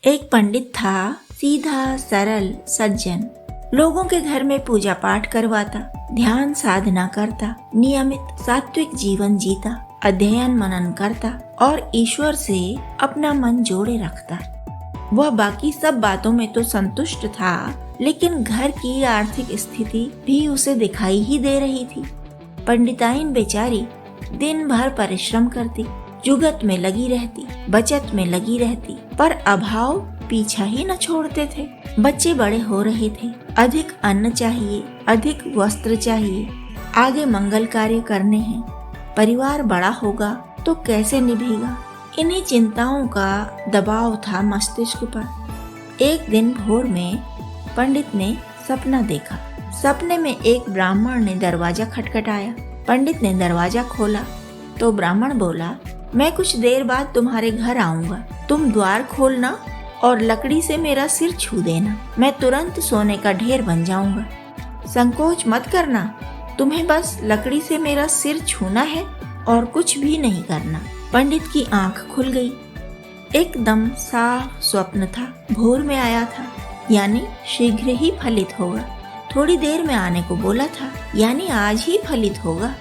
एक पंडित था, सीधा सरल सज्जन। लोगों के घर में पूजा पाठ करवाता, ध्यान साधना करता, नियमित सात्विक जीवन जीता, अध्ययन मनन करता और ईश्वर से अपना मन जोड़े रखता। वह बाकी सब बातों में तो संतुष्ट था, लेकिन घर की आर्थिक स्थिति भी उसे दिखाई ही दे रही थी। पंडिताइन बेचारी दिन भर परिश्रम करती, जुगत में लगी रहती, बचत में लगी रहती, पर अभाव पीछा ही न छोड़ते थे। बच्चे बड़े हो रहे थे, अधिक अन्न चाहिए, अधिक वस्त्र चाहिए, आगे मंगल कार्य करने हैं, परिवार बड़ा होगा तो कैसे निभेगा। इन्हीं चिंताओं का दबाव था मस्तिष्क पर। एक दिन भोर में पंडित ने सपना देखा। सपने में एक ब्राह्मण ने दरवाजा खटखटाया। पंडित ने दरवाजा खोला तो ब्राह्मण बोला, मैं कुछ देर बाद तुम्हारे घर आऊंगा, तुम द्वार खोलना और लकड़ी से मेरा सिर छू देना, मैं तुरंत सोने का ढेर बन जाऊंगा। संकोच मत करना, तुम्हें बस लकड़ी से मेरा सिर छूना है और कुछ भी नहीं करना। पंडित की आंख खुल गई। एकदम साफ स्वप्न था, भोर में आया था, यानी शीघ्र ही फलित होगा। थोड़ी देर में आने को बोला था, यानी आज ही फलित होगा।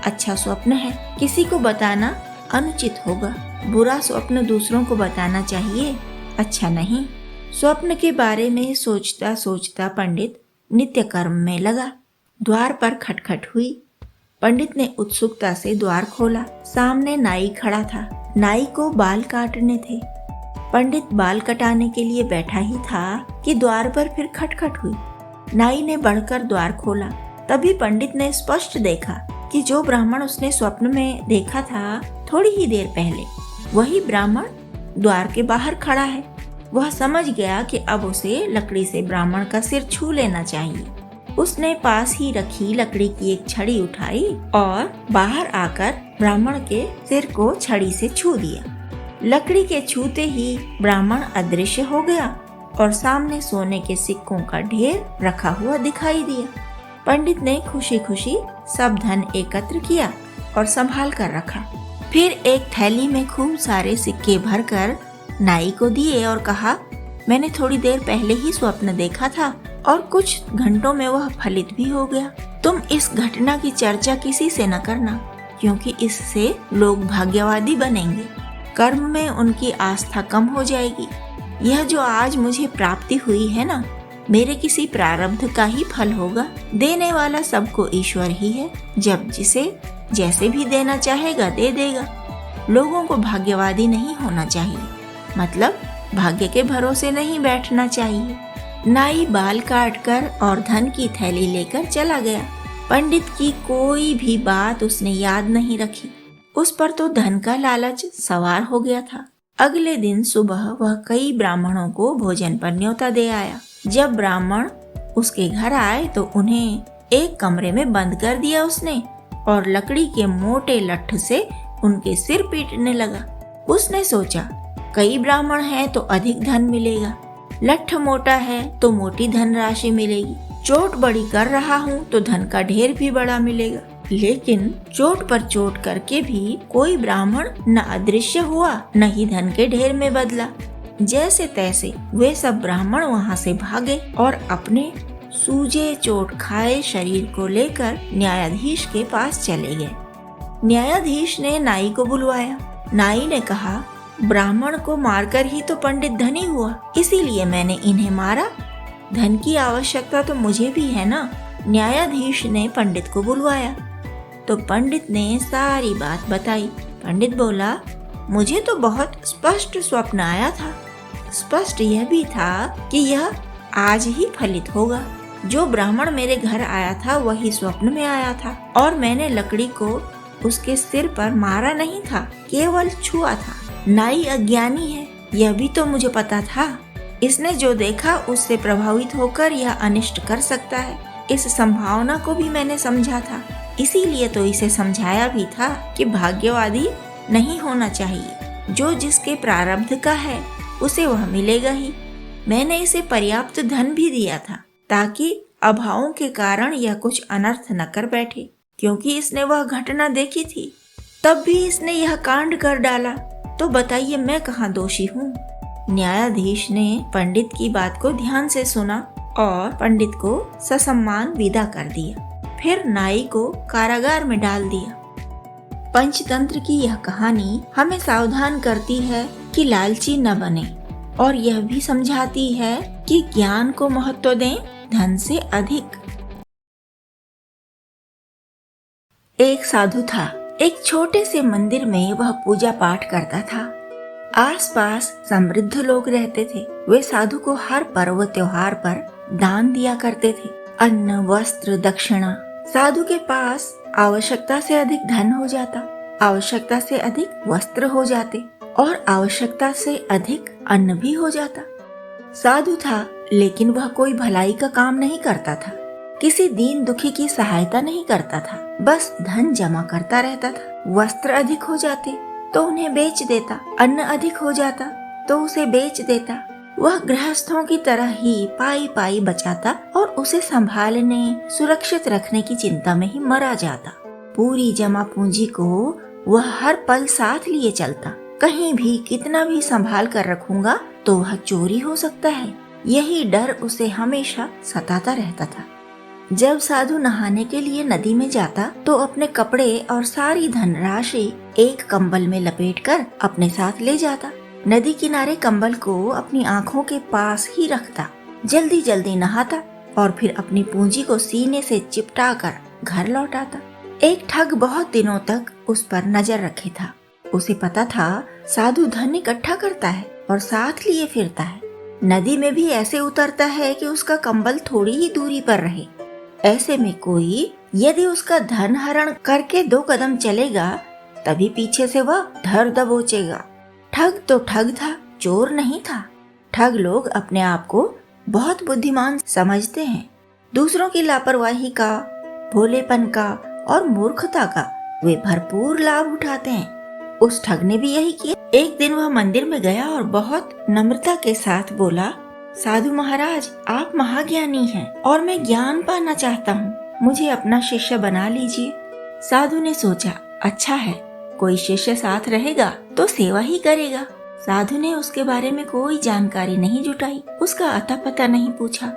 अच्छा स्वप्न है, किसी को बताना अनुचित होगा। बुरा स्वप्न दूसरों को बताना चाहिए, अच्छा नहीं। स्वप्न के बारे में सोचता सोचता पंडित नित्य कर्म में लगा। द्वार पर खटखट हुई। पंडित ने उत्सुकता से द्वार खोला। सामने नाई खड़ा था। नाई को बाल काटने थे। पंडित बाल कटाने के लिए बैठा ही था कि द्वार पर फिर खटखट हुई। नाई ने बढ़कर द्वार खोला। तभी पंडित ने स्पष्ट देखा कि जो ब्राह्मण उसने स्वप्न में देखा था थोड़ी ही देर पहले, वही ब्राह्मण द्वार के बाहर खड़ा है। वह समझ गया कि अब उसे लकड़ी से ब्राह्मण का सिर छू लेना चाहिए। उसने पास ही रखी लकड़ी की एक छड़ी उठाई और बाहर आकर ब्राह्मण के सिर को छड़ी से छू दिया। लकड़ी के छूते ही ब्राह्मण अदृश्य हो गया और सामने सोने के सिक्कों का ढेर रखा हुआ दिखाई दिया। पंडित ने खुशी खुशी सब धन एकत्र किया और संभाल कर रखा। फिर एक थैली में खूब सारे सिक्के भरकर नाई को दिए और कहा, मैंने थोड़ी देर पहले ही स्वप्न देखा था और कुछ घंटों में वह फलित भी हो गया। तुम इस घटना की चर्चा किसी से न करना, क्योंकि इससे लोग भाग्यवादी बनेंगे, कर्म में उनकी आस्था कम हो जाएगी। यह जो आज मुझे प्राप्ति हुई है ना, मेरे किसी प्रारब्ध का ही फल होगा। देने वाला सबको ईश्वर ही है, जब जिसे जैसे भी देना चाहेगा दे देगा। लोगों को भाग्यवादी नहीं होना चाहिए, मतलब भाग्य के भरोसे नहीं बैठना चाहिए। नाई बाल काटकर और धन की थैली लेकर चला गया। पंडित की कोई भी बात उसने याद नहीं रखी। उस पर तो धन का लालच सवार हो गया था। अगले दिन सुबह वह कई ब्राह्मणों को भोजन पर न्योता दे आया। जब ब्राह्मण उसके घर आए तो उन्हें एक कमरे में बंद कर दिया उसने और लकड़ी के मोटे लट्ठ से उनके सिर पीटने लगा। उसने सोचा, कई ब्राह्मण हैं तो अधिक धन मिलेगा, लट्ठ मोटा है तो मोटी धनराशि मिलेगी, चोट बड़ी कर रहा हूँ तो धन का ढेर भी बड़ा मिलेगा। लेकिन चोट पर चोट करके भी कोई ब्राह्मण न अदृश्य हुआ, न ही धन के ढेर में बदला। जैसे तैसे वे सब ब्राह्मण वहाँ से भागे और अपने सूजे चोट खाए शरीर को लेकर न्यायाधीश के पास चले गए। न्यायाधीश ने नाई को बुलवाया। नाई ने कहा, ब्राह्मण को मारकर ही तो पंडित धनी हुआ, इसीलिए मैंने इन्हें मारा। धन की आवश्यकता तो मुझे भी है ना। न्यायाधीश ने पंडित को बुलवाया तो पंडित ने सारी बात बताई। पंडित बोला, मुझे तो बहुत स्पष्ट स्वप्न आया था। स्पष्ट यह भी था कि यह आज ही फलित होगा। जो ब्राह्मण मेरे घर आया था वही स्वप्न में आया था और मैंने लकड़ी को उसके सिर पर मारा नहीं था, केवल छुआ था। नाई अज्ञानी है, यह भी तो मुझे पता था। इसने जो देखा उससे प्रभावित होकर यह अनिष्ट कर सकता है। इस संभावना को भी मैंने समझा था, इसीलिए तो इसे समझाया भी था कि भाग्यवादी नहीं होना चाहिए। जो जिसके प्रारब्ध का है उसे वह मिलेगा ही। मैंने इसे पर्याप्त धन भी दिया था ताकि अभावों के कारण यह कुछ अनर्थ न कर बैठे, क्योंकि इसने वह घटना देखी थी। तब भी इसने यह कांड कर डाला, तो बताइए मैं कहाँ दोषी हूँ। न्यायाधीश ने पंडित की बात को ध्यान से सुना और पंडित को ससम्मान विदा कर दिया। फिर नाई को कारागार में डाल दिया। पंचतंत्र की यह कहानी हमें सावधान करती है कि लालची न बने और यह भी समझाती है कि ज्ञान को महत्व दें धन से अधिक। एक साधु था। एक छोटे से मंदिर में वह पूजा पाठ करता था। आसपास समृद्ध लोग रहते थे। वे साधु को हर पर्व त्योहार पर दान दिया करते थे, अन्न, वस्त्र, दक्षिणा। साधु के पास आवश्यकता से अधिक धन हो जाता, आवश्यकता से अधिक वस्त्र हो जाते और आवश्यकता से अधिक अन्न भी हो जाता। साधु था, लेकिन वह कोई भलाई का काम नहीं करता था, किसी दीन दुखी की सहायता नहीं करता था, बस धन जमा करता रहता था। वस्त्र अधिक हो जाते तो उन्हें बेच देता, अन्न अधिक हो जाता तो उसे बेच देता। वह गृहस्थों की तरह ही पाई पाई बचाता और उसे संभालने, सुरक्षित रखने की चिंता में ही मरा जाता। पूरी जमा पूंजी को वह हर पल साथ लिए चलता। कहीं भी कितना भी संभाल कर रखूंगा तो वह चोरी हो सकता है, यही डर उसे हमेशा सताता रहता था। जब साधु नहाने के लिए नदी में जाता तो अपने कपड़े और सारी धनराशि एक कंबल में लपेटकर अपने साथ ले जाता। नदी किनारे कंबल को अपनी आंखों के पास ही रखता, जल्दी जल्दी नहाता और फिर अपनी पूंजी को सीने से चिपटा कर घर लौट आता। एक ठग बहुत दिनों तक उस पर नजर रखे था। उसे पता था साधु धन इकट्ठा करता है और साथ लिए फिरता है। नदी में भी ऐसे उतरता है कि उसका कंबल थोड़ी ही दूरी पर रहे। ऐसे में कोई यदि उसका धन हरण करके 2 कदम चलेगा तभी पीछे से वह धर दबोचेगा। ठग तो ठग था, चोर नहीं था। ठग लोग अपने आप को बहुत बुद्धिमान समझते हैं। दूसरों की लापरवाही का, भोलेपन का और मूर्खता का वे भरपूर लाभ उठाते हैं। उस ठग ने भी यही किया। एक दिन वह मंदिर में गया और बहुत नम्रता के साथ बोला, साधु महाराज, आप महाज्ञानी हैं और मैं ज्ञान पाना चाहता हूँ, मुझे अपना शिष्य बना लीजिए। साधु ने सोचा, अच्छा है, कोई शिष्य साथ रहेगा तो सेवा ही करेगा। साधु ने उसके बारे में कोई जानकारी नहीं जुटाई, उसका अता पता नहीं पूछा,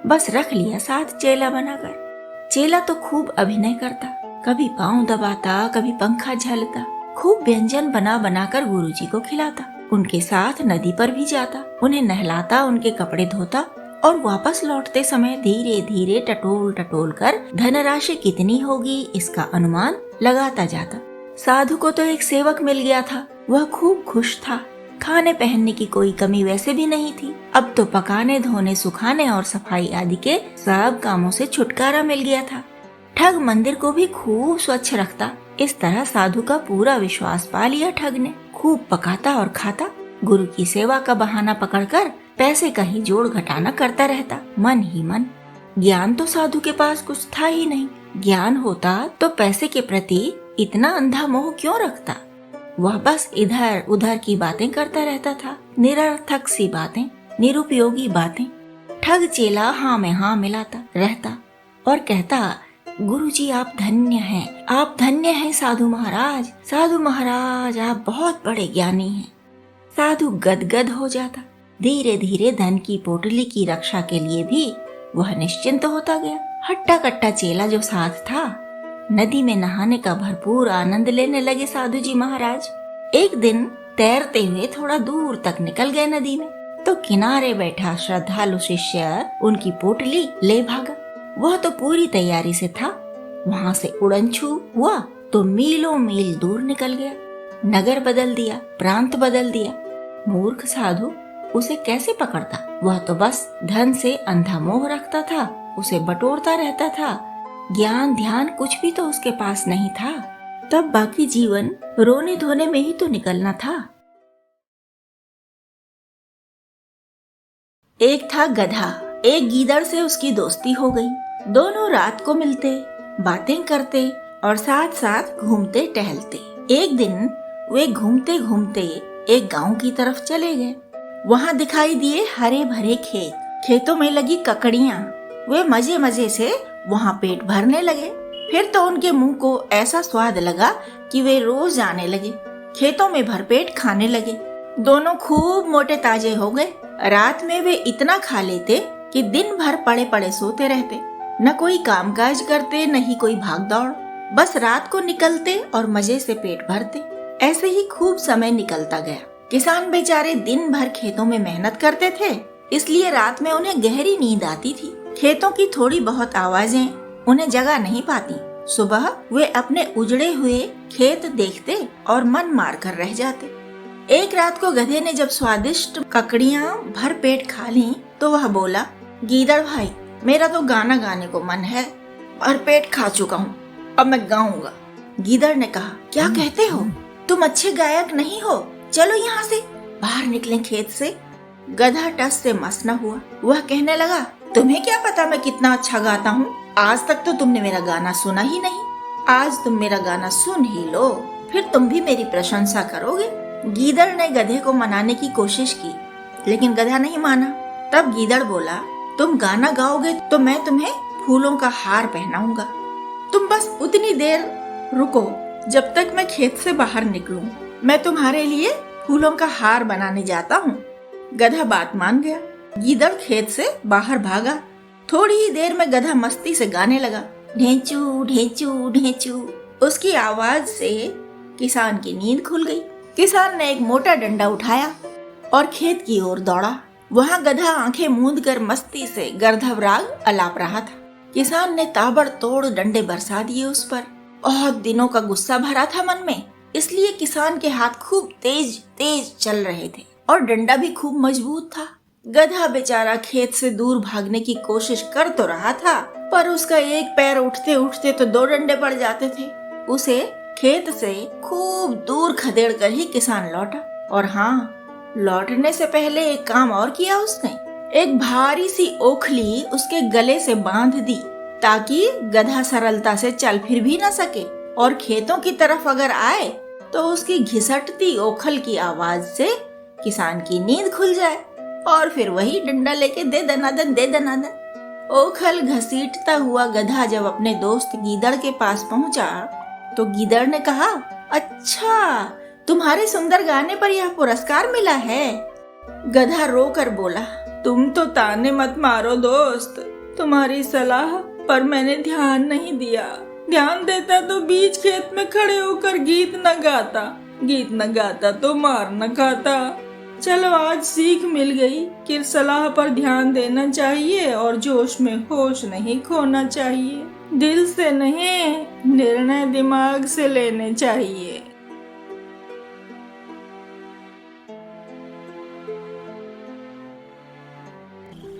बस रख लिया साथ चेला बनाकर। चेला तो खूब अभिनय करता, कभी पाँव दबाता, कभी पंखा झलता, खूब व्यंजन बना बनाकर गुरुजी को खिलाता। उनके साथ नदी पर भी जाता, उन्हें नहलाता, उनके कपड़े धोता और वापस लौटते समय धीरे धीरे टटोल टटोल कर धनराशि कितनी होगी इसका अनुमान लगाता जाता। साधु को तो एक सेवक मिल गया था, वह खूब खुश था। खाने पहनने की कोई कमी वैसे भी नहीं थी। अब तो पकाने, धोने, सुखाने और सफाई आदि के सब कामों से छुटकारा मिल गया था। ठग मंदिर को भी खूब स्वच्छ रखता। इस तरह साधु का पूरा विश्वास पा लिया ठग ने। खूब पकाता और खाता, गुरु की सेवा का बहाना पकड़कर पैसे का ही जोड़ घटाना करता रहता, मन ही मन। ज्ञान तो साधु के पास कुछ था ही नहीं। ज्ञान होता तो पैसे के प्रति इतना अंधा मोह क्यों रखता। वह बस इधर उधर की बातें करता रहता था, निरर्थक सी बातें, निरुपयोगी बातें। ठग चेला हाँ में हाँ मिलाता रहता और कहता, गुरुजी आप धन्य हैं, आप धन्य हैं साधु महाराज, साधु महाराज आप बहुत बड़े ज्ञानी हैं। साधु गदगद हो जाता। धीरे धीरे धन की पोटली की रक्षा के लिए भी वह निश्चिंत होता गया। हट्टा कट्टा चेला जो साथ था, नदी में नहाने का भरपूर आनंद लेने लगे साधु जी महाराज। एक दिन तैरते हुए थोड़ा दूर तक निकल गए नदी में, तो किनारे बैठा श्रद्धालु शिष्य उनकी पोटली ले भागा। वह तो पूरी तैयारी से था। वहाँ से उड़नछू हुआ तो मीलों मील दूर निकल गया। नगर बदल दिया, प्रांत बदल दिया। मूर्ख साधु उसे कैसे पकड़ता। वह तो बस धन से अंधा मोह रखता था, उसे बटोरता रहता था। ज्ञान ध्यान कुछ भी तो उसके पास नहीं था। तब बाकी जीवन रोने धोने में ही तो निकलना था। एक था गधा। एक गीदड़ से उसकी दोस्ती हो गई। दोनों रात को मिलते, बातें करते और साथ साथ घूमते टहलते। एक दिन वे घूमते घूमते एक गांव की तरफ चले गए। वहां दिखाई दिए हरे भरे खेत, खेतों में लगी ककड़ियां। वे मजे मजे से वहां पेट भरने लगे। फिर तो उनके मुंह को ऐसा स्वाद लगा कि वे रोज आने लगे, खेतों में भरपेट खाने लगे। दोनों खूब मोटे ताजे हो गए। रात में वे इतना खा लेते कि दिन भर पड़े पड़े सोते रहते। न कोई कामकाज करते, न ही कोई भाग दौड़। बस रात को निकलते और मजे से पेट भरते। ऐसे ही खूब समय निकलता गया। किसान बेचारे दिन भर खेतों में मेहनत करते थे, इसलिए रात में उन्हें गहरी नींद आती थी। खेतों की थोड़ी बहुत आवाजें उन्हें जगा नहीं पाती। सुबह वे अपने उजड़े हुए खेत देखते और मन मार कर रह जाते। एक रात को गधे ने जब स्वादिष्ट ककड़ियाँ भर पेट खा ली तो वह बोला, गीदड़ भाई, मेरा तो गाना गाने को मन है। भर पेट खा चुका हूँ, अब मैं गाऊंगा। गीदड़ ने कहा, क्या कहते हो? तुम अच्छे गायक नहीं हो। चलो यहाँ से बाहर निकलें खेत से। गधा टस से मस न हुआ। वह कहने लगा, तुम्हें क्या पता मैं कितना अच्छा गाता हूँ? आज तक तो तुमने मेरा गाना सुना ही नहीं। आज तुम मेरा गाना सुन ही लो, फिर तुम भी मेरी प्रशंसा करोगे। गीदड़ ने गधे को मनाने की कोशिश की, लेकिन गधा नहीं माना। तब गीदड़ बोला, तुम गाना गाओगे तो मैं तुम्हें फूलों का हार पहनाऊंगा। तुम बस उतनी देर रुको जब तक मैं खेत से बाहर निकलूं। मैं तुम्हारे लिए फूलों का हार बनाने जाता हूँ। गधा बात मान गया। गीदड़ खेत से बाहर भागा। थोड़ी ही देर में गधा मस्ती से गाने लगा, ढेंचू ढेंचू ढेंचू। उसकी आवाज से किसान की नींद खुल गई। किसान ने एक मोटा डंडा उठाया और खेत की ओर दौड़ा। वहाँ गधा आंखें मूंद कर मस्ती से गर्धव राग अलाप रहा था। किसान ने ताबड़तोड़ डंडे बरसा दिए उस पर। बहुत दिनों का गुस्सा भरा था मन में, इसलिए किसान के हाथ खूब तेज तेज चल रहे थे और डंडा भी खूब मजबूत था। गधा बेचारा खेत से दूर भागने की कोशिश कर तो रहा था, पर उसका एक पैर उठते उठते तो दो डंडे पड़ जाते थे। उसे खेत से खूब दूर खदेड़ कर ही किसान लौटा। और हाँ, लौटने से पहले एक काम और किया उसने। एक भारी सी ओखली उसके गले से बांध दी, ताकि गधा सरलता से चल फिर भी न सके और खेतों की तरफ अगर आए तो उसकी घिसटती ओखल की आवाज से किसान की नींद खुल जाए और फिर वही डंडा लेके दे दनादन दे दनादन। ओखल घसीटता हुआ गधा जब अपने दोस्त गीदड़ के पास पहुंचा तो गीदड़ ने कहा, अच्छा, तुम्हारे सुंदर गाने पर यह पुरस्कार मिला है। गधा रोकर बोला, तुम तो ताने मत मारो दोस्त, तुम्हारी सलाह पर मैंने ध्यान नहीं दिया। ध्यान देता तो बीच खेत में खड़े होकर गीत न गाता तो मार न खाता। चलो, आज सीख मिल गई कि सलाह पर ध्यान देना चाहिए और जोश में होश नहीं खोना चाहिए। दिल से नहीं, निर्णय दिमाग से लेने चाहिए।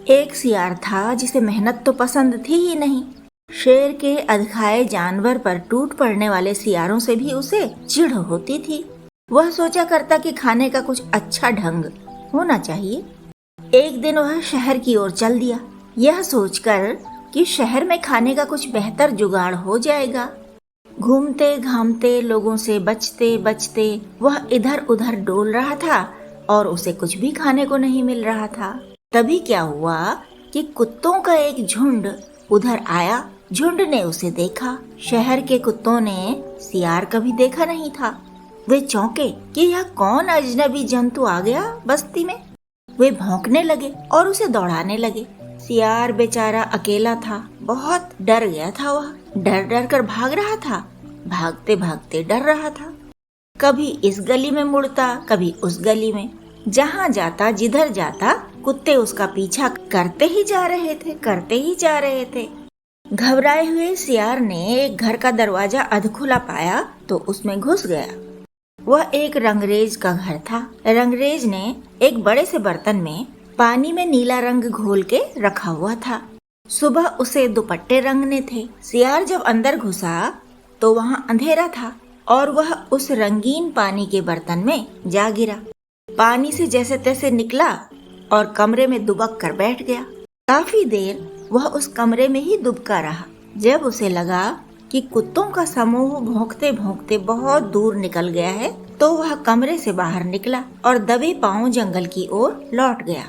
एक सियार था जिसे मेहनत तो पसंद थी ही नहीं। शेर के अधखाए जानवर पर टूट पड़ने वाले सियारों से भी उसे चिढ़ होती थी। वह सोचा करता कि खाने का कुछ अच्छा ढंग होना चाहिए। एक दिन वह शहर की ओर चल दिया, यह सोचकर कि शहर में खाने का कुछ बेहतर जुगाड़ हो जाएगा। घूमते घामते लोगों से बचते बचते वह इधर उधर डोल रहा था और उसे कुछ भी खाने को नहीं मिल रहा था। तभी क्या हुआ कि कुत्तों का एक झुंड उधर आया। झुंड ने उसे देखा। शहर के कुत्तों ने सियार कभी देखा नहीं था। वे चौंके कि यह कौन अजनबी जंतु आ गया बस्ती में। वे भौंकने लगे और उसे दौड़ाने लगे। सियार बेचारा अकेला था, बहुत डर गया था। वह डर डर कर भाग रहा था, भागते भागते डर रहा था। कभी इस गली में मुड़ता, कभी उस गली में। जहाँ जाता, जिधर जाता, कुत्ते उसका पीछा करते ही जा रहे थे। घबराए हुए सियार ने एक घर का दरवाजा अधखुला पाया तो उसमें घुस गया। वह एक रंगरेज का घर था। रंगरेज ने एक बड़े से बर्तन में पानी में नीला रंग घोल के रखा हुआ था। सुबह उसे दुपट्टे रंगने थे। सियार जब अंदर घुसा तो वहाँ अंधेरा था और वह उस रंगीन पानी के बर्तन में जा गिरा। पानी से जैसे तैसे निकला और कमरे में दुबक कर बैठ गया। काफी देर वह उस कमरे में ही दुबका रहा। जब उसे लगा कि कुत्तों का समूह भौंकते भौंकते बहुत दूर निकल गया है तो वह कमरे से बाहर निकला और दबे पांव जंगल की ओर लौट गया।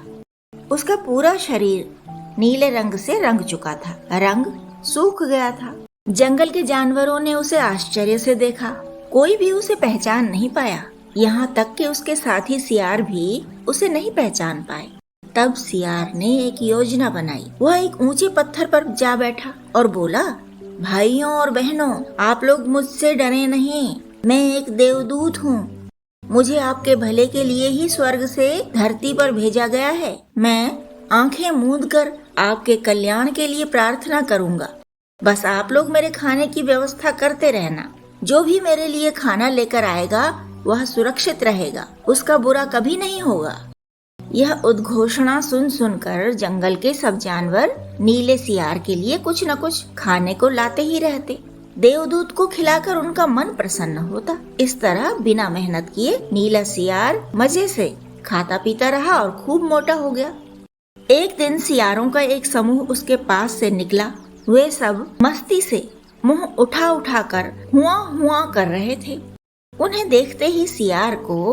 उसका पूरा शरीर नीले रंग से रंग चुका था, रंग सूख गया था। जंगल के जानवरों ने उसे आश्चर्य से देखा। कोई भी उसे पहचान नहीं पाया। यहाँ तक कि उसके साथी सियार भी उसे नहीं पहचान पाए। तब सियार ने एक योजना बनाई। वह एक ऊंचे पत्थर पर जा बैठा और बोला, भाइयों और बहनों, आप लोग मुझसे डरे नहीं। मैं एक देवदूत हूँ। मुझे आपके भले के लिए ही स्वर्ग से धरती पर भेजा गया है। मैं आंखें मूंद कर आपके कल्याण के लिए प्रार्थना करूँगा। बस आप लोग मेरे खाने की व्यवस्था करते रहना। जो भी मेरे लिए खाना लेकर आएगा वह सुरक्षित रहेगा, उसका बुरा कभी नहीं होगा। यह उद्घोषणा सुन सुनकर जंगल के सब जानवर नीले सियार के लिए कुछ न कुछ खाने को लाते ही रहते। देवदूत को खिलाकर उनका मन प्रसन्न होता। इस तरह बिना मेहनत किए नीला सियार मजे से खाता पीता रहा और खूब मोटा हो गया। एक दिन सियारों का एक समूह उसके पास से निकला। वे सब मस्ती से मुंह उठा उठा कर हुआ हुआ कर रहे थे। उन्हें देखते ही सियार को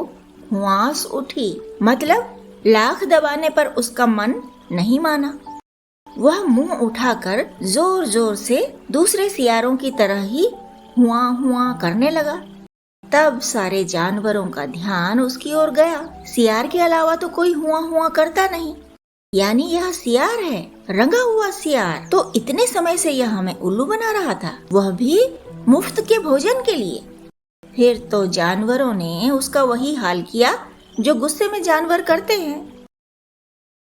हुआस उठी, मतलब लाख दबाने पर उसका मन नहीं माना। वह मुंह उठाकर जोर जोर से दूसरे सियारों की तरह ही हुआ हुआ करने लगा। तब सारे जानवरों का ध्यान उसकी ओर गया। सियार के अलावा तो कोई हुआ हुआ करता नहीं, यानी यह सियार है, रंगा हुआ सियार। तो इतने समय से यह हमें उल्लू बना रहा था, वह भी मुफ्त के भोजन के लिए। फिर तो जानवरों ने उसका वही हाल किया जो गुस्से में जानवर करते हैं।